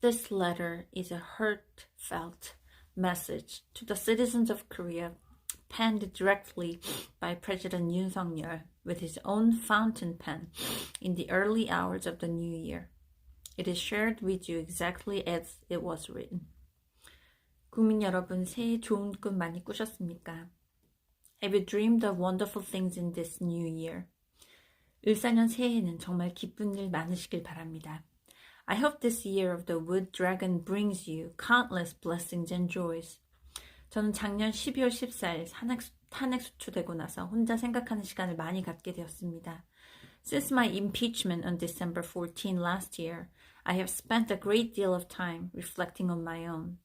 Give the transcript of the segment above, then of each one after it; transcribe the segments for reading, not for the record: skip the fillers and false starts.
This letter is a heartfelt message to the citizens of Korea, penned directly by President Yoon Suk-yeol with his own fountain pen in the early hours of the new year. It is shared with you exactly as it was written. 국민 여러분, 새해 좋은 꿈 많이 꾸셨습니까? Have you dreamed of wonderful things in this new year? 을사년 새해에는 정말 기쁜 일 많으시길 바랍니다. I hope this year of the wood dragon brings you countless blessings and joys. 저는 작년 12월 14일 탄핵 수출되고 나서 혼자 생각하는 시간을 많이 갖게 되었습니다. Since my impeachment on December 14 last year, I have spent a great deal of time reflecting on my own.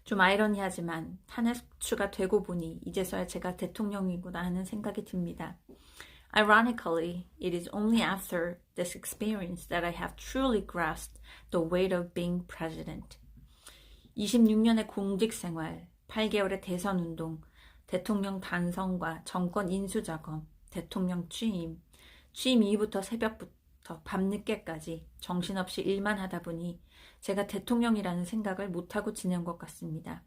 좀 아이러니하지만 탄핵 수출가 되고 보니 이제서야 제가 대통령이구나 하는 생각이 듭니다. Ironically, it is only after this experience that I have truly grasped the weight of being president. 26년의 공직 생활, 8개월의 대선 운동, 대통령 단성과 정권 인수 작업, 대통령 취임 이후부터 새벽부터 밤늦게까지 정신없이 일만 하다 보니 제가 대통령이라는 생각을 못하고 지낸 것 같습니다.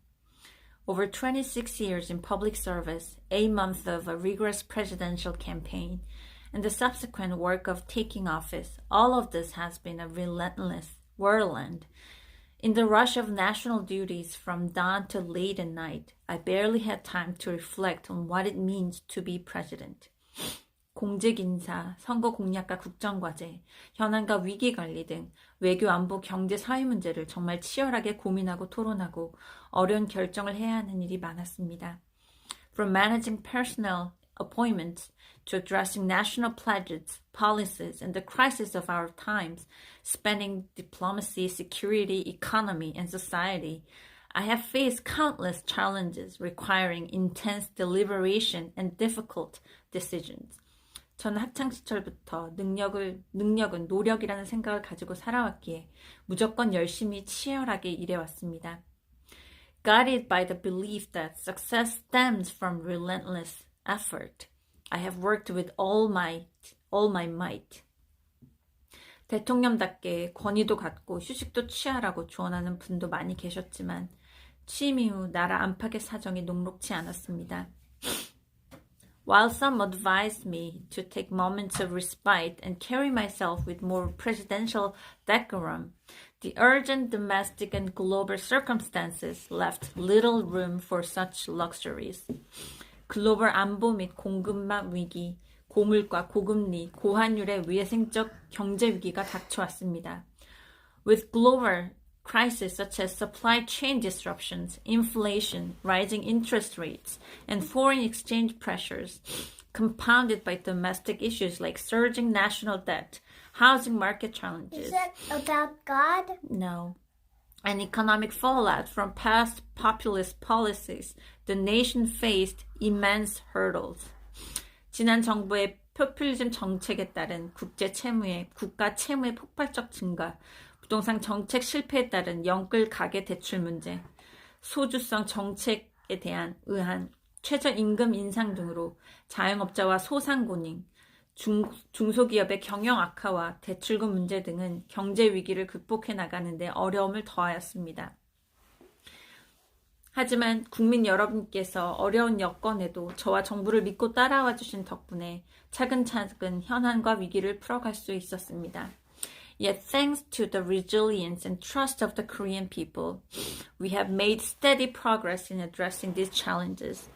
Over 26 years in public service, 8 months of a rigorous presidential campaign, and the subsequent work of taking office, all of this has been a relentless whirlwind. In the rush of national duties from dawn to late at night, I barely had time to reflect on what it means to be president. 공직 인사, 선거 공약과 국정과제, 현안과 위기관리 등 외교, 안보, 경제, 사회 문제를 정말 치열하게 고민하고 토론하고 어려운 결정을 해야 하는 일이 많았습니다. From managing personnel appointments to addressing national pledges, policies, and the crisis of our times, spanning diplomacy, security, economy, and society, I have faced countless challenges requiring intense deliberation and difficult decisions. 저는 학창시절부터 능력은 노력이라는 생각을 가지고 살아왔기에 무조건 열심히 치열하게 일해왔습니다. Guided by the belief that success stems from relentless effort, I have worked with all my might. 대통령답게 권위도 갖고 휴식도 취하라고 조언하는 분도 많이 계셨지만 취임 이후 나라 안팎의 사정이 녹록치 않았습니다. While some advised me to take moments of respite and carry myself with more presidential decorum, the urgent domestic and global circumstances left little room for such luxuries. 글로벌 안보 및 공급망 위기, 고물가, 고금리, 고환율의 위생적 경제 위기가 닥쳐왔습니다. With global crises such as supply chain disruptions, inflation, rising interest rates, and foreign exchange pressures, compounded by domestic issues like surging national debt, housing market challenges. Is it about God? No. And economic fallout from past populist policies, the nation faced immense hurdles. 지난 정부의 포퓰리즘 정책에 따른 국가 채무의 폭발적 증가, 부동산 정책 실패에 따른 영끌 가계 대출 문제, 소주성 정책에 대한 의한, 최저임금 인상 등으로 자영업자와 소상공인, 중소기업의 경영 악화와 대출금 문제 등은 경제 위기를 극복해 나가는 데 어려움을 더하였습니다. 하지만 국민 여러분께서 어려운 여건에도 저와 정부를 믿고 따라와 주신 덕분에 차근차근 현안과 위기를 풀어갈 수 있었습니다. Yet thanks to the resilience and trust of the Korean people, we have made steady progress in addressing these challenges.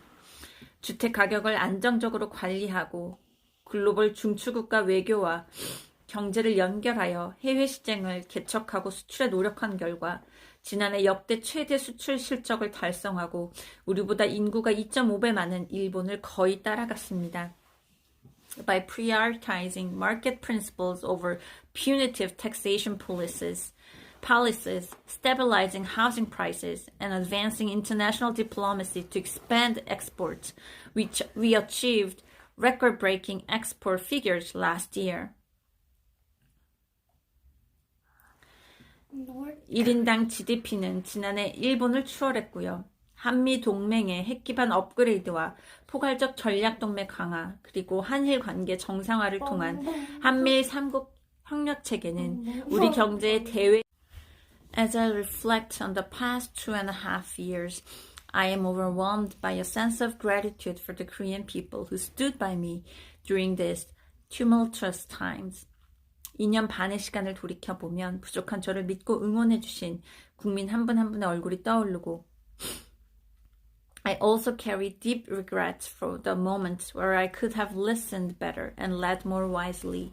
주택 가격을 안정적으로 관리하고 글로벌 중추국가 외교와 경제를 연결하여 해외 시장을 개척하고 수출에 노력한 결과 지난해 역대 최대 수출 실적을 달성하고 우리보다 인구가 2.5배 많은 일본을 거의 따라갔습니다. By prioritizing market principles over punitive taxation policies, stabilizing housing prices, and advancing international diplomacy to expand exports, we achieved record-breaking export figures last year. 1인당 GDP는 지난해 일본을 추월했고요. 한미 동맹의 핵기반 업그레이드와 포괄적 전략동맹 강화, 그리고 한일 관계 정상화를 통한 한미일 3국 협력 체계는 우리 경제의 As I reflect on the past 2.5 years, I am overwhelmed by a sense of gratitude for the Korean people who stood by me during these tumultuous times. 2년 반의 시간을 돌이켜보면 부족한 저를 믿고 응원해주신 국민 한 분 한 분의 얼굴이 떠오르고 I also carry deep regrets for the moments where I could have listened better and led more wisely.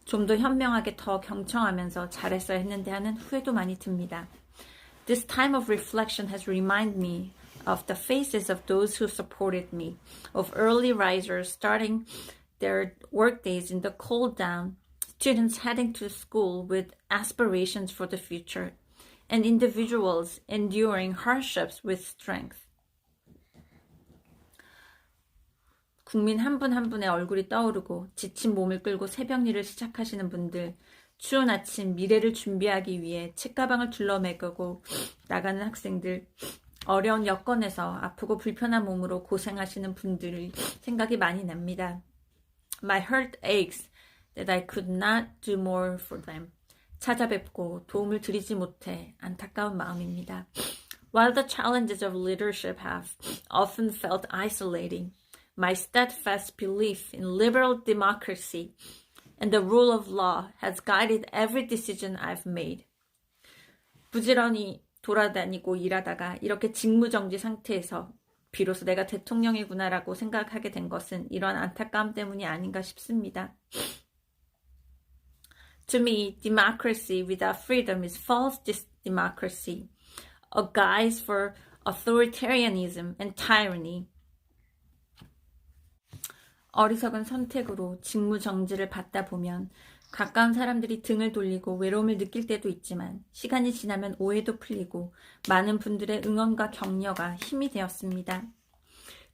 좀 더 현명하게 더 경청하면서 잘했어야 했는데 하는 후회도 많이 듭니다. This time of reflection has reminded me of the faces of those who supported me, of early risers starting their workdays in the cold down, students heading to school with aspirations for the future, and individuals enduring hardships with strength. 국민 한 분 한 분의 얼굴이 떠오르고 지친 몸을 끌고 새벽 일을 시작하시는 분들, 추운 아침 미래를 준비하기 위해 책가방을 둘러매고 나가는 학생들, 어려운 여건에서 아프고 불편한 몸으로 고생하시는 분들의 생각이 많이 납니다. My heart aches that I could not do more for them. 찾아뵙고 도움을 드리지 못해 안타까운 마음입니다. While the challenges of leadership have often felt isolating, my steadfast belief in liberal democracy and the rule of law has guided every decision I've made. 부지런히 돌아다니고 일하다가 이렇게 직무정지 상태에서 비로소 내가 대통령이구나라고 생각하게 된 것은 이런 안타까움 때문이 아닌가 싶습니다. To me, democracy without freedom is false democracy, a guise for authoritarianism and tyranny. 어리석은 선택으로 직무 정지를 받다 보면 가까운 사람들이 등을 돌리고 외로움을 느낄 때도 있지만 시간이 지나면 오해도 풀리고 많은 분들의 응원과 격려가 힘이 되었습니다.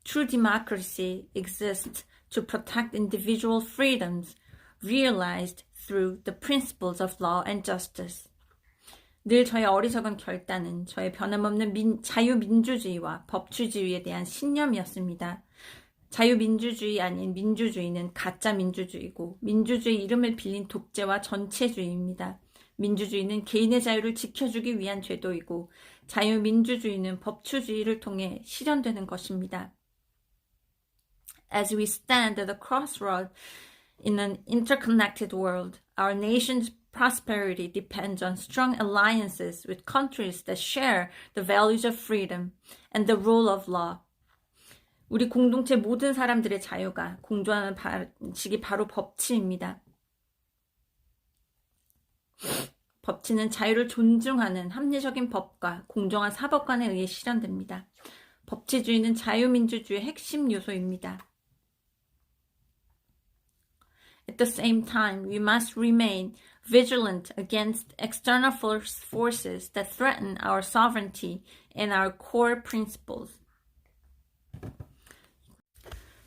True democracy exists to protect individual freedoms realized through the principles of law and justice. 늘 저의 어리석은 결단은 저의 변함없는 자유민주주의와 법치주의에 대한 신념이었습니다. 자유민주주의 아닌 민주주의는 가짜 민주주의고 민주주의 이름을 빌린 독재와 전체주의입니다. 민주주의는 개인의 자유를 지켜주기 위한 제도이고 자유민주주의는 법치주의를 통해 실현되는 것입니다. As we stand at the crossroad in an interconnected world, our nation's prosperity depends on strong alliances with countries that share the values of freedom and the rule of law. 우리 공동체 모든 사람들의 자유가 공존하는 방식이 바로 법치입니다. 법치는 자유를 존중하는 합리적인 법과 공정한 사법관에 의해 실현됩니다. 법치주의는 자유민주주의의 핵심 요소입니다. At the same time, we must remain vigilant against external forces that threaten our sovereignty and our core principles.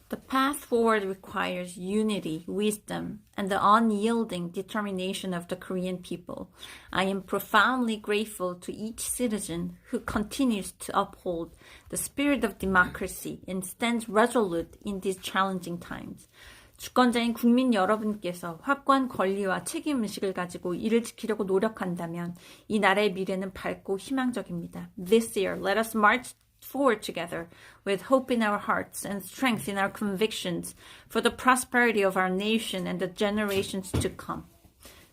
The path forward requires unity, wisdom, and the unyielding determination of the Korean people. I am profoundly grateful to each citizen who continues to uphold the spirit of democracy and stands resolute in these challenging times. 주권자인 국민 여러분께서 확고한 권리와 책임의식을 가지고 이를 지키려고 노력한다면 이 나라의 미래는 밝고 희망적입니다. This year, let us march forward together with hope in our hearts and strength in our convictions for the prosperity of our nation and the generations to come.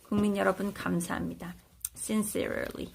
국민 여러분 감사합니다. Sincerely.